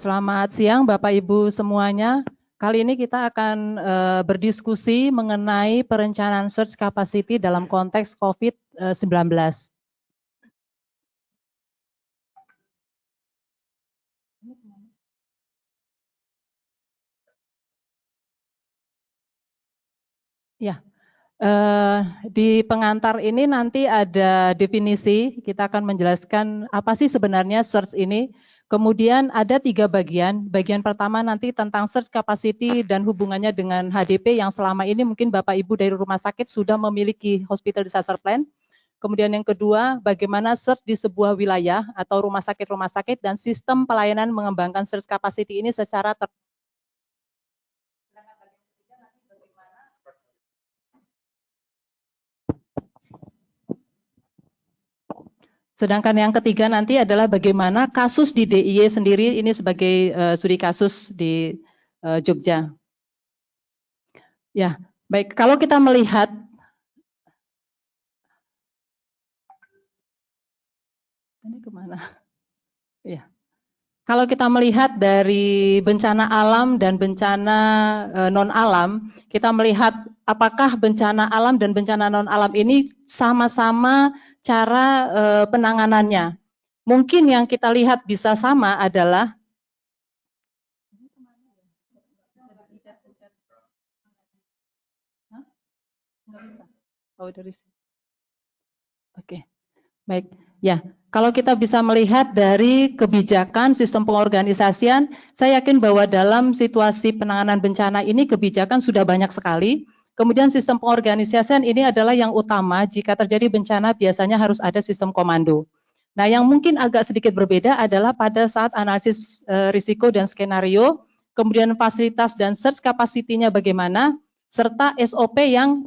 Selamat siang Bapak Ibu semuanya. Kali ini kita akan berdiskusi mengenai perencanaan search capacity dalam konteks COVID-19. Ya, di pengantar ini nanti ada definisi, kita akan menjelaskan apa sih sebenarnya search ini. Kemudian ada 3 bagian. Bagian pertama nanti tentang search capacity dan hubungannya dengan HDP yang selama ini mungkin Bapak Ibu dari rumah sakit sudah memiliki hospital disaster plan. Kemudian yang kedua, bagaimana search di sebuah wilayah atau rumah sakit dan sistem pelayanan mengembangkan search capacity ini secara Sedangkan yang ketiga nanti adalah bagaimana kasus di DIY sendiri ini sebagai studi kasus di Jogja. Ya, baik. Kalau kita melihat ini kemana? Ya. Kalau kita melihat dari bencana alam dan bencana non alam, kita melihat apakah bencana alam dan bencana non alam ini sama-sama cara penanganannya. Mungkin yang kita lihat bisa sama adalah Oke, baik. Ya, kalau kita bisa melihat dari kebijakan sistem pengorganisasian, saya yakin bahwa dalam situasi penanganan bencana ini kebijakan sudah banyak sekali. Kemudian sistem pengorganisasian ini adalah yang utama jika terjadi bencana biasanya harus ada sistem komando. Nah, yang mungkin agak sedikit berbeda adalah pada saat analisis risiko dan skenario, kemudian fasilitas dan search capacity-nya bagaimana, serta SOP yang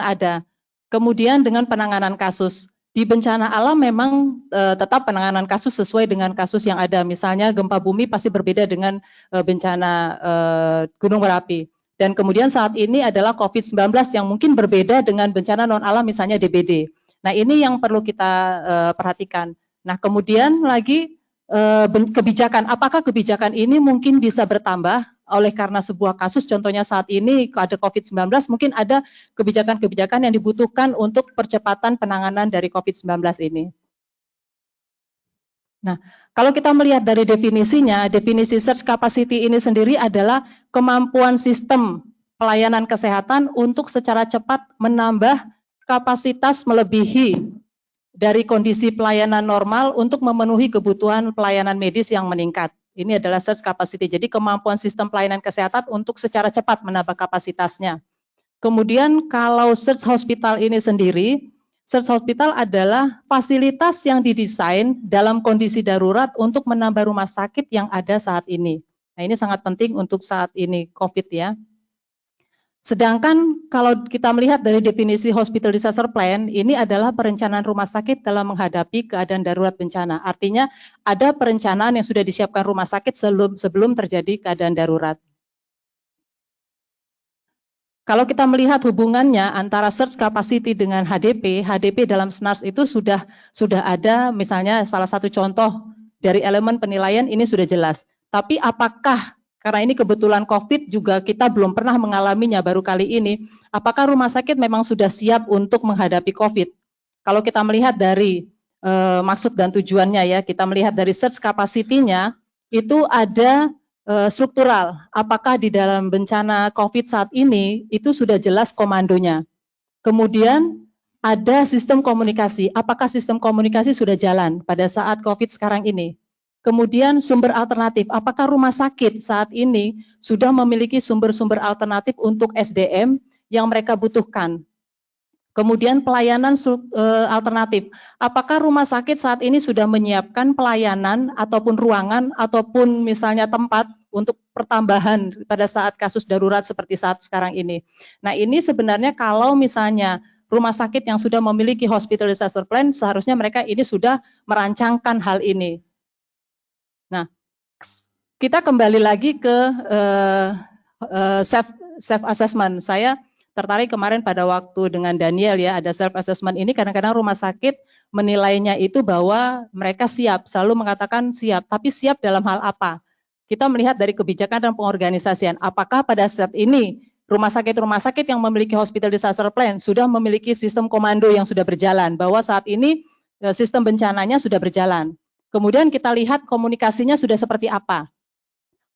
ada. Kemudian dengan penanganan kasus. Di bencana alam memang tetap penanganan kasus sesuai dengan kasus yang ada. Misalnya gempa bumi pasti berbeda dengan bencana gunung berapi. Dan kemudian saat ini adalah COVID-19 yang mungkin berbeda dengan bencana non alam misalnya DBD. Nah, ini yang perlu kita perhatikan. Nah, kemudian lagi kebijakan, apakah kebijakan ini mungkin bisa bertambah oleh karena sebuah kasus, contohnya saat ini ada COVID-19, mungkin ada kebijakan-kebijakan yang dibutuhkan untuk percepatan penanganan dari COVID-19 ini. Nah, kalau kita melihat dari definisinya, definisi search capacity ini sendiri adalah kemampuan sistem pelayanan kesehatan untuk secara cepat menambah kapasitas melebihi dari kondisi pelayanan normal untuk memenuhi kebutuhan pelayanan medis yang meningkat. Ini adalah search capacity. Jadi kemampuan sistem pelayanan kesehatan untuk secara cepat menambah kapasitasnya. Kemudian kalau search hospital ini sendiri, search hospital adalah fasilitas yang didesain dalam kondisi darurat untuk menambah rumah sakit yang ada saat ini. Nah, ini sangat penting untuk saat ini COVID ya. Sedangkan kalau kita melihat dari definisi hospital disaster plan, ini adalah perencanaan rumah sakit dalam menghadapi keadaan darurat bencana. Artinya ada perencanaan yang sudah disiapkan rumah sakit sebelum terjadi keadaan darurat. Kalau kita melihat hubungannya antara search capacity dengan HDP, HDP dalam SNARS itu sudah ada, misalnya salah satu contoh dari elemen penilaian ini sudah jelas. Tapi apakah karena ini kebetulan COVID juga kita belum pernah mengalaminya baru kali ini, apakah rumah sakit memang sudah siap untuk menghadapi COVID? Kalau kita melihat dari maksud dan tujuannya ya, kita melihat dari search capacity-nya itu ada struktural. Apakah di dalam bencana COVID saat ini itu sudah jelas komandonya? Kemudian ada sistem komunikasi. Apakah sistem komunikasi sudah jalan pada saat COVID sekarang ini? Kemudian sumber alternatif. Apakah rumah sakit saat ini sudah memiliki sumber-sumber alternatif untuk SDM yang mereka butuhkan? Kemudian pelayanan alternatif. Apakah rumah sakit saat ini sudah menyiapkan pelayanan ataupun ruangan ataupun misalnya tempat untuk pertambahan pada saat kasus darurat seperti saat sekarang ini. Nah, ini sebenarnya kalau misalnya rumah sakit yang sudah memiliki hospital disaster plan, seharusnya mereka ini sudah merancangkan hal ini. Nah, kita kembali lagi ke self assessment. Saya tertarik kemarin pada waktu dengan Daniel ya, ada self assessment ini kadang-kadang rumah sakit menilainya itu bahwa mereka siap, selalu mengatakan siap, tapi siap dalam hal apa? Kita melihat dari kebijakan dan pengorganisasian, apakah pada saat ini rumah sakit yang memiliki hospital disaster plan sudah memiliki sistem komando yang sudah berjalan, bahwa saat ini sistem bencananya sudah berjalan. Kemudian kita lihat komunikasinya sudah seperti apa.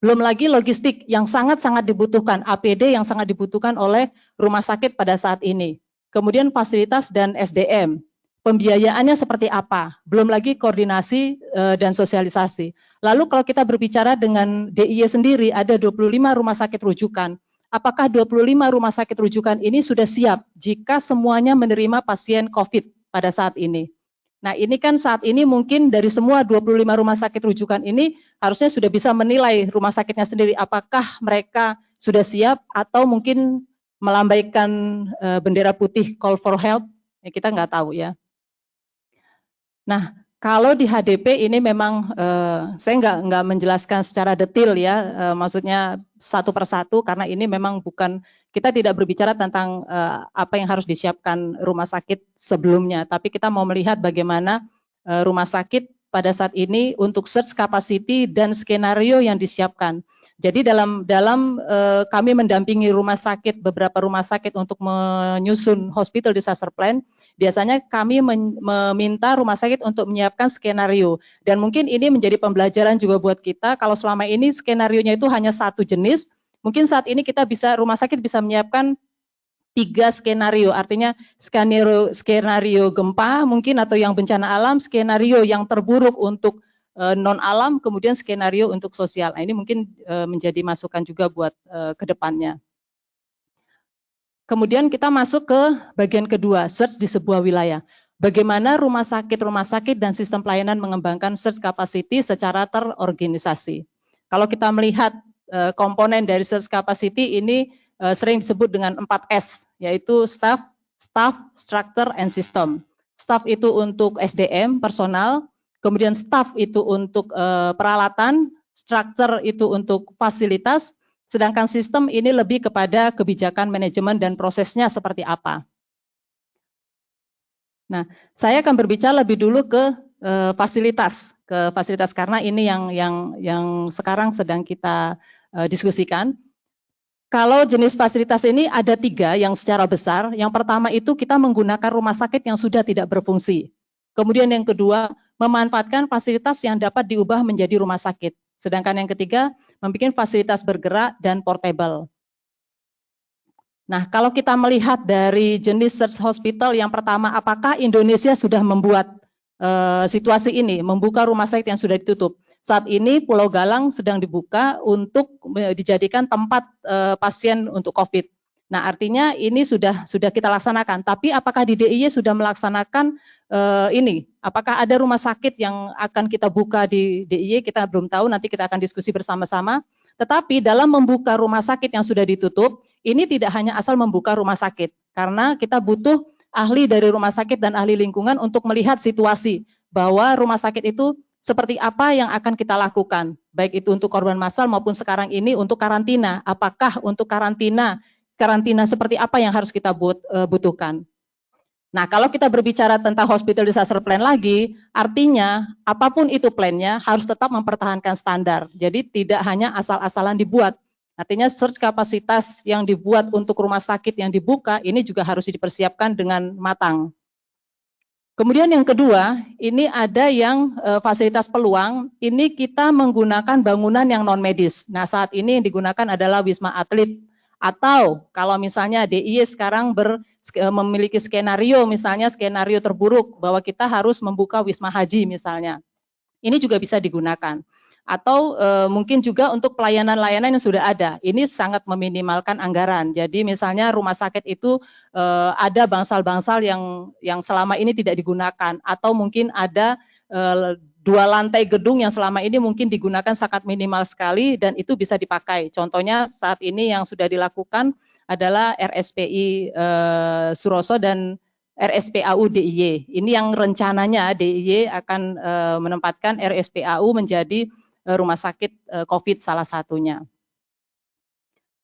Belum lagi logistik yang sangat-sangat dibutuhkan, APD yang sangat dibutuhkan oleh rumah sakit pada saat ini. Kemudian fasilitas dan SDM, pembiayaannya seperti apa, belum lagi koordinasi dan sosialisasi. Lalu kalau kita berbicara dengan DIY sendiri, ada 25 rumah sakit rujukan. Apakah 25 rumah sakit rujukan ini sudah siap jika semuanya menerima pasien COVID pada saat ini? Nah, ini kan saat ini mungkin dari semua 25 rumah sakit rujukan ini harusnya sudah bisa menilai rumah sakitnya sendiri apakah mereka sudah siap atau mungkin melambaikan bendera putih call for help, ya kita nggak tahu ya. Nah, kalau di HDP ini memang saya nggak menjelaskan secara detail ya, maksudnya satu persatu karena ini memang bukan, kita tidak berbicara tentang apa yang harus disiapkan rumah sakit sebelumnya, tapi kita mau melihat bagaimana rumah sakit pada saat ini untuk search capacity dan skenario yang disiapkan. Jadi dalam kami mendampingi rumah sakit, beberapa rumah sakit untuk menyusun hospital disaster plan, biasanya kami meminta rumah sakit untuk menyiapkan skenario. Dan mungkin ini menjadi pembelajaran juga buat kita, kalau selama ini skenarionya itu hanya satu jenis, mungkin saat ini kita bisa, rumah sakit bisa menyiapkan 3 skenario, artinya skenario gempa mungkin atau yang bencana alam, skenario yang terburuk untuk non alam, kemudian skenario untuk sosial. Nah, ini mungkin menjadi masukan juga buat ke depannya. Kemudian kita masuk ke bagian kedua, search di sebuah wilayah. Bagaimana rumah sakit dan sistem pelayanan mengembangkan search capacity secara terorganisasi. Kalau kita melihat komponen dari search capacity ini sering disebut dengan 4S, yaitu staff, structure, and system. Staff itu untuk SDM, personal, kemudian staff itu untuk peralatan, structure itu untuk fasilitas, sedangkan sistem ini lebih kepada kebijakan manajemen dan prosesnya seperti apa. Nah, saya akan berbicara lebih dulu ke fasilitas karena ini yang sekarang sedang kita diskusikan. Kalau jenis fasilitas ini ada 3 yang secara besar. Yang pertama itu kita menggunakan rumah sakit yang sudah tidak berfungsi. Kemudian yang kedua, memanfaatkan fasilitas yang dapat diubah menjadi rumah sakit. Sedangkan yang ketiga, membuat fasilitas bergerak dan portable. Nah, kalau kita melihat dari jenis search hospital, yang pertama, apakah Indonesia sudah membuat situasi ini, membuka rumah sakit yang sudah ditutup? Saat ini Pulau Galang sedang dibuka untuk dijadikan tempat pasien untuk COVID. Nah, artinya ini sudah kita laksanakan. Tapi apakah di DIY sudah melaksanakan ini? Apakah ada rumah sakit yang akan kita buka di DIY? Kita belum tahu. Nanti kita akan diskusi bersama-sama. Tetapi dalam membuka rumah sakit yang sudah ditutup, ini tidak hanya asal membuka rumah sakit, karena kita butuh ahli dari rumah sakit dan ahli lingkungan untuk melihat situasi bahwa rumah sakit itu seperti apa yang akan kita lakukan, baik itu untuk korban massal maupun sekarang ini untuk karantina. Apakah untuk karantina seperti apa yang harus kita butuhkan. Nah, kalau kita berbicara tentang hospital disaster plan lagi, artinya apapun itu plannya harus tetap mempertahankan standar. Jadi tidak hanya asal-asalan dibuat. Artinya search kapasitas yang dibuat untuk rumah sakit yang dibuka ini juga harus dipersiapkan dengan matang. Kemudian yang kedua, ini ada yang fasilitas peluang, ini kita menggunakan bangunan yang non-medis. Nah, saat ini yang digunakan adalah Wisma Atlet. Atau kalau misalnya DIY sekarang memiliki skenario, misalnya skenario terburuk, bahwa kita harus membuka Wisma Haji misalnya. Ini juga bisa digunakan. Atau mungkin juga untuk pelayanan-layanan yang sudah ada. Ini sangat meminimalkan anggaran. Jadi misalnya rumah sakit itu ada bangsal-bangsal yang selama ini tidak digunakan. Atau mungkin ada 2 lantai gedung yang selama ini mungkin digunakan sangat minimal sekali dan itu bisa dipakai. Contohnya saat ini yang sudah dilakukan adalah RSPI Suroso dan RSPAU DIY. Ini yang rencananya DIY akan menempatkan RSPAU menjadi rumah sakit COVID salah satunya.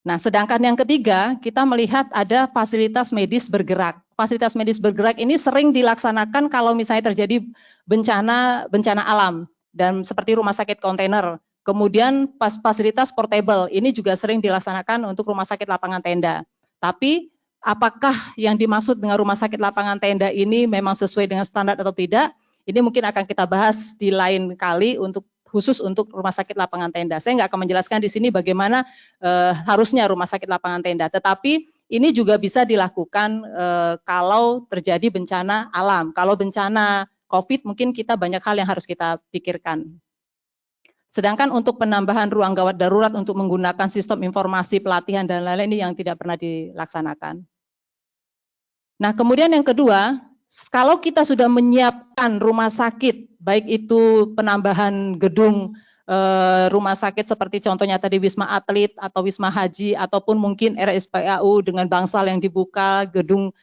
Nah, sedangkan yang ketiga, kita melihat ada fasilitas medis bergerak. Fasilitas medis bergerak ini sering dilaksanakan kalau misalnya terjadi bencana alam dan seperti rumah sakit kontainer. Kemudian fasilitas portable ini juga sering dilaksanakan untuk rumah sakit lapangan tenda. Tapi apakah yang dimaksud dengan rumah sakit lapangan tenda ini memang sesuai dengan standar atau tidak? Ini mungkin akan kita bahas di lain kali khusus untuk rumah sakit lapangan tenda. Saya nggak akan menjelaskan di sini bagaimana harusnya rumah sakit lapangan tenda, tetapi ini juga bisa dilakukan kalau terjadi bencana alam. Kalau bencana COVID mungkin kita banyak hal yang harus kita pikirkan. Sedangkan untuk penambahan ruang gawat darurat untuk menggunakan sistem informasi pelatihan dan lain-lain ini yang tidak pernah dilaksanakan. Nah, kemudian yang kedua, kalau kita sudah menyiapkan rumah sakit, baik itu penambahan gedung rumah sakit seperti contohnya tadi Wisma Atlet atau Wisma Haji ataupun mungkin RSPAU dengan bangsal yang dibuka, gedung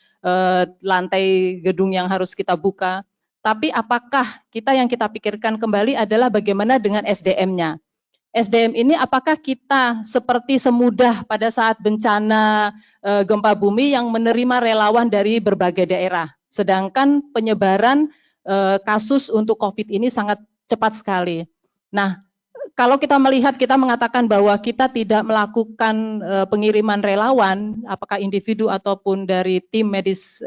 lantai gedung yang harus kita buka. Tapi apakah yang kita pikirkan kembali adalah bagaimana dengan SDM-nya? SDM ini apakah kita seperti semudah pada saat bencana gempa bumi yang menerima relawan dari berbagai daerah. Sedangkan penyebaran kasus untuk COVID ini sangat cepat sekali. Nah, kalau kita melihat, kita mengatakan bahwa kita tidak melakukan pengiriman relawan, apakah individu ataupun dari tim medis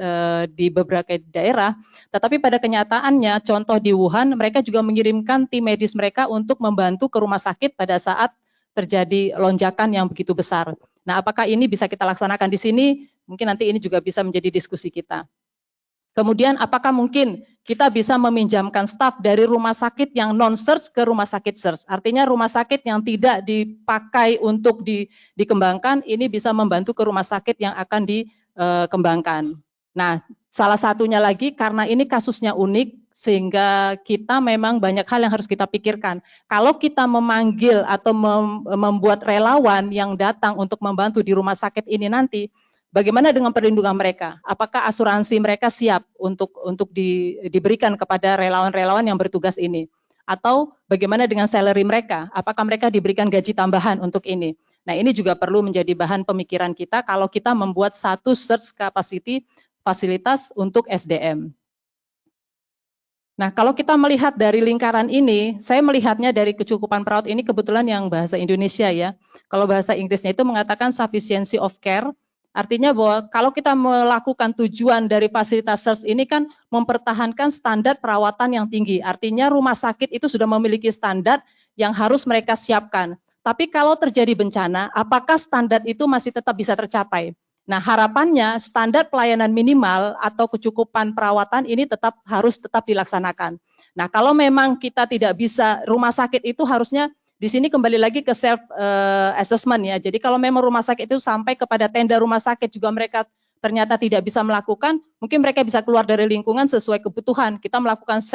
di beberapa daerah, tetapi pada kenyataannya, contoh di Wuhan, mereka juga mengirimkan tim medis mereka untuk membantu ke rumah sakit pada saat terjadi lonjakan yang begitu besar. Nah, apakah ini bisa kita laksanakan di sini? Mungkin nanti ini juga bisa menjadi diskusi kita. Kemudian apakah mungkin kita bisa meminjamkan staf dari rumah sakit yang non-search ke rumah sakit search. Artinya rumah sakit yang tidak dipakai untuk dikembangkan, ini bisa membantu ke rumah sakit yang akan dikembangkan. Nah, salah satunya lagi karena ini kasusnya unik, sehingga kita memang banyak hal yang harus kita pikirkan. Kalau kita memanggil atau membuat relawan yang datang untuk membantu di rumah sakit ini nanti, bagaimana dengan perlindungan mereka? Apakah asuransi mereka siap untuk diberikan kepada relawan-relawan yang bertugas ini? Atau bagaimana dengan salary mereka? Apakah mereka diberikan gaji tambahan untuk ini? Nah, ini juga perlu menjadi bahan pemikiran kita kalau kita membuat satu search capacity fasilitas untuk SDM. Nah, kalau kita melihat dari lingkaran ini, saya melihatnya dari kecukupan perawat ini kebetulan yang bahasa Indonesia ya. Kalau bahasa Inggrisnya itu mengatakan sufficiency of care. Artinya bahwa kalau kita melakukan tujuan dari fasilitas search ini kan mempertahankan standar perawatan yang tinggi. Artinya rumah sakit itu sudah memiliki standar yang harus mereka siapkan. Tapi kalau terjadi bencana, apakah standar itu masih tetap bisa tercapai? Nah, harapannya standar pelayanan minimal atau kecukupan perawatan ini harus tetap dilaksanakan. Nah, kalau memang kita tidak bisa, rumah sakit itu harusnya di sini kembali lagi ke self assessment ya. Jadi kalau memang rumah sakit itu sampai kepada tenda rumah sakit juga mereka ternyata tidak bisa melakukan, mungkin mereka bisa keluar dari lingkungan sesuai kebutuhan. Kita melakukan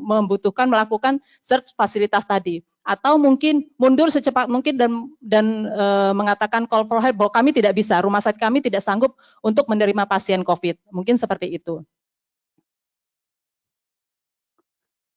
membutuhkan melakukan search fasilitas tadi. Atau mungkin mundur secepat mungkin dan mengatakan call for help bahwa kami tidak bisa, rumah sakit kami tidak sanggup untuk menerima pasien COVID. Mungkin seperti itu.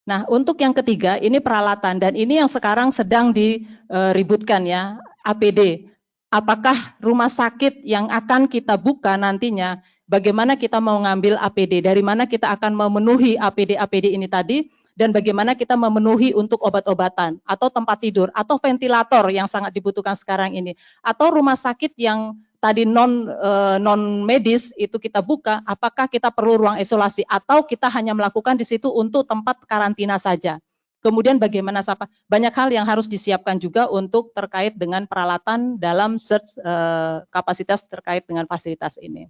Nah, untuk yang ketiga, ini peralatan dan ini yang sekarang sedang diributkan ya, APD. Apakah rumah sakit yang akan kita buka nantinya, bagaimana kita mau ngambil APD, dari mana kita akan memenuhi APD-APD ini tadi, dan bagaimana kita memenuhi untuk obat-obatan, atau tempat tidur, atau ventilator yang sangat dibutuhkan sekarang ini, atau rumah sakit yang tadi non medis itu kita buka, apakah kita perlu ruang isolasi atau kita hanya melakukan di situ untuk tempat karantina saja. Kemudian bagaimana banyak hal yang harus disiapkan juga untuk terkait dengan peralatan dalam search kapasitas terkait dengan fasilitas ini.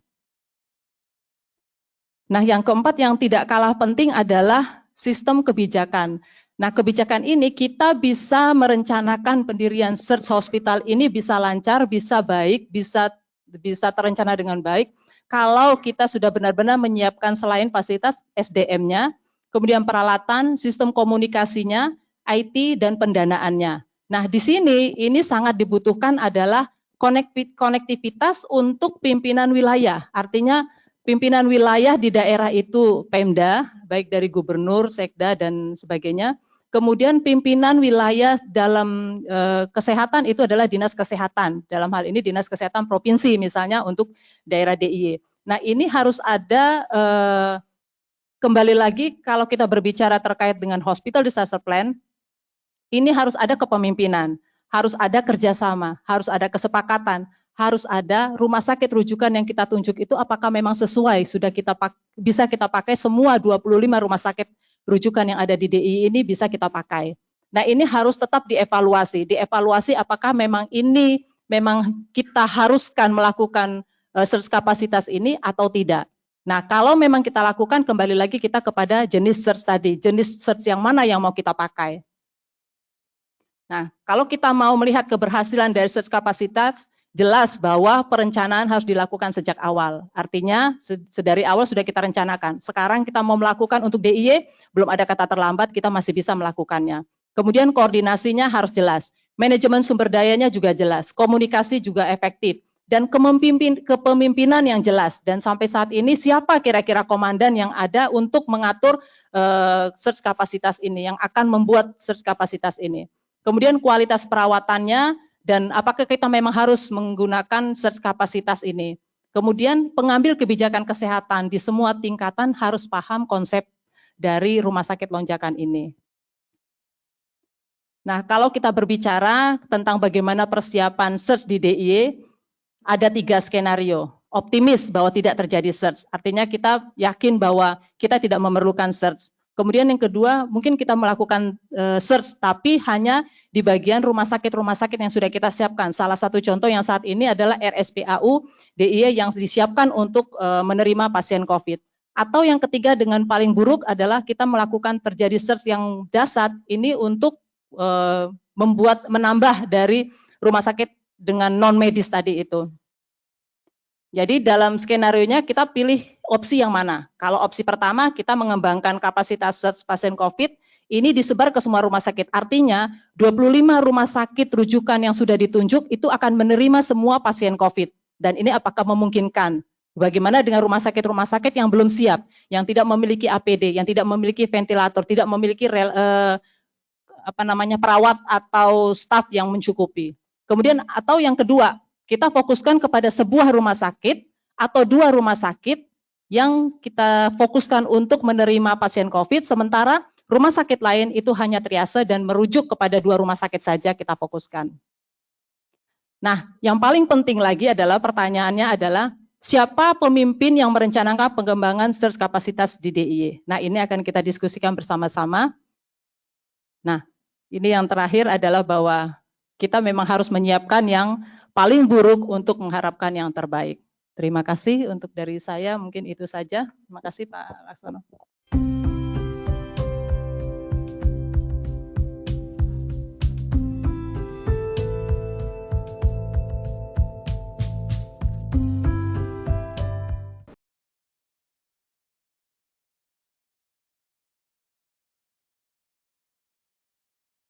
Nah, yang keempat yang tidak kalah penting adalah sistem kebijakan. Nah, kebijakan ini kita bisa merencanakan pendirian search hospital ini bisa lancar, bisa baik, bisa terencana dengan baik kalau kita sudah benar-benar menyiapkan selain fasilitas SDM-nya, kemudian peralatan, sistem komunikasinya, IT, dan pendanaannya. Nah, di sini ini sangat dibutuhkan adalah konektivitas untuk pimpinan wilayah. Artinya pimpinan wilayah di daerah itu Pemda, baik dari gubernur, sekda, dan sebagainya. Kemudian pimpinan wilayah dalam kesehatan itu adalah Dinas Kesehatan. Dalam hal ini Dinas Kesehatan Provinsi misalnya untuk daerah DIY. Nah ini harus ada, kembali lagi kalau kita berbicara terkait dengan Hospital Disaster Plan, ini harus ada kepemimpinan, harus ada kerjasama, harus ada kesepakatan, harus ada rumah sakit rujukan yang kita tunjuk itu apakah memang sesuai, bisa kita pakai semua 25 rumah sakit rujukan yang ada di DIY ini bisa kita pakai. Nah ini harus tetap dievaluasi apakah memang ini memang kita haruskan melakukan search kapasitas ini atau tidak. Nah kalau memang kita lakukan, kembali lagi kita kepada jenis search tadi, jenis search yang mana yang mau kita pakai. Nah kalau kita mau melihat keberhasilan dari search kapasitas, jelas bahwa perencanaan harus dilakukan sejak awal. Artinya sedari awal sudah kita rencanakan. Sekarang kita mau melakukan untuk DIY, belum ada kata terlambat, kita masih bisa melakukannya. Kemudian koordinasinya harus jelas. Manajemen sumber dayanya juga jelas. Komunikasi juga efektif. Dan kepemimpinan yang jelas. Dan sampai saat ini siapa kira-kira komandan yang ada untuk mengatur search kapasitas ini, yang akan membuat search kapasitas ini. Kemudian kualitas perawatannya, dan apakah kita memang harus menggunakan search kapasitas ini. Kemudian pengambil kebijakan kesehatan di semua tingkatan harus paham konsep dari rumah sakit lonjakan ini. Nah, kalau kita berbicara tentang bagaimana persiapan search di DIY, ada 3 skenario. Optimis bahwa tidak terjadi search, artinya kita yakin bahwa kita tidak memerlukan search. Kemudian yang kedua, mungkin kita melakukan search, tapi hanya di bagian rumah sakit yang sudah kita siapkan. Salah satu contoh yang saat ini adalah RSPAU DIY yang disiapkan untuk menerima pasien COVID. Atau yang ketiga dengan paling buruk adalah kita melakukan terjadi search yang dahsyat ini untuk menambah dari rumah sakit dengan non medis tadi itu. Jadi dalam skenario-nya kita pilih opsi yang mana. Kalau opsi pertama kita mengembangkan kapasitas search pasien COVID, ini disebar ke semua rumah sakit. Artinya 25 rumah sakit rujukan yang sudah ditunjuk itu akan menerima semua pasien COVID. Dan ini apakah memungkinkan? Bagaimana dengan rumah sakit yang belum siap, yang tidak memiliki APD, yang tidak memiliki ventilator, tidak memiliki perawat atau staf yang mencukupi. Kemudian atau yang kedua, kita fokuskan kepada sebuah rumah sakit atau 2 rumah sakit yang kita fokuskan untuk menerima pasien COVID, sementara rumah sakit lain itu hanya triase dan merujuk kepada 2 rumah sakit saja kita fokuskan. Nah, yang paling penting lagi adalah pertanyaannya adalah siapa pemimpin yang merencanakan pengembangan search kapasitas di DIY. Nah, ini akan kita diskusikan bersama-sama. Nah, ini yang terakhir adalah bahwa kita memang harus menyiapkan yang paling buruk untuk mengharapkan yang terbaik. Terima kasih untuk dari saya, mungkin itu saja. Terima kasih Pak Laksono.